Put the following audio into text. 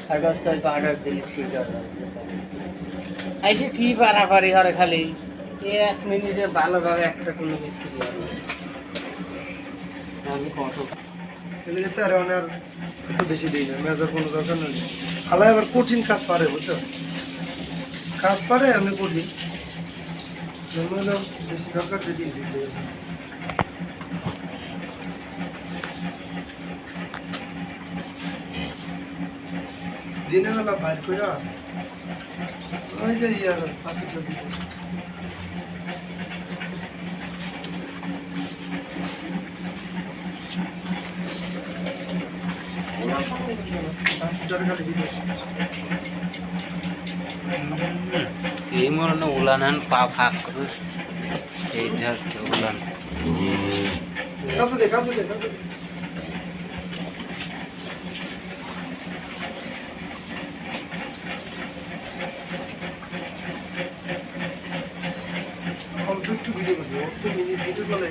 কাগজ ছয় কাগজ দিলে ঠিক আছে আইসে কি পারাপারি করে খালি 1 মিনিটে ভালোভাবে একটা কোনো কিছু আমি কত এদিকে আর অনেক একটু বেশি দিই না মেজার কোনো দরকার নেই আলাই আবার কঠিন কাজ পারে বুঝছো কাজ পারে আমি করি বেশি দরকার যদি দিতে দিনের বেলা বাইর করে ওই যে ইয়ার পাশে এই মরণে উলানান পা ফাঁক করে এই ধর উলান কাছে দে কাছে দে কাছে দে অল্প একটু ভিডিও করবো 8 মিনিট ভিডিও চলে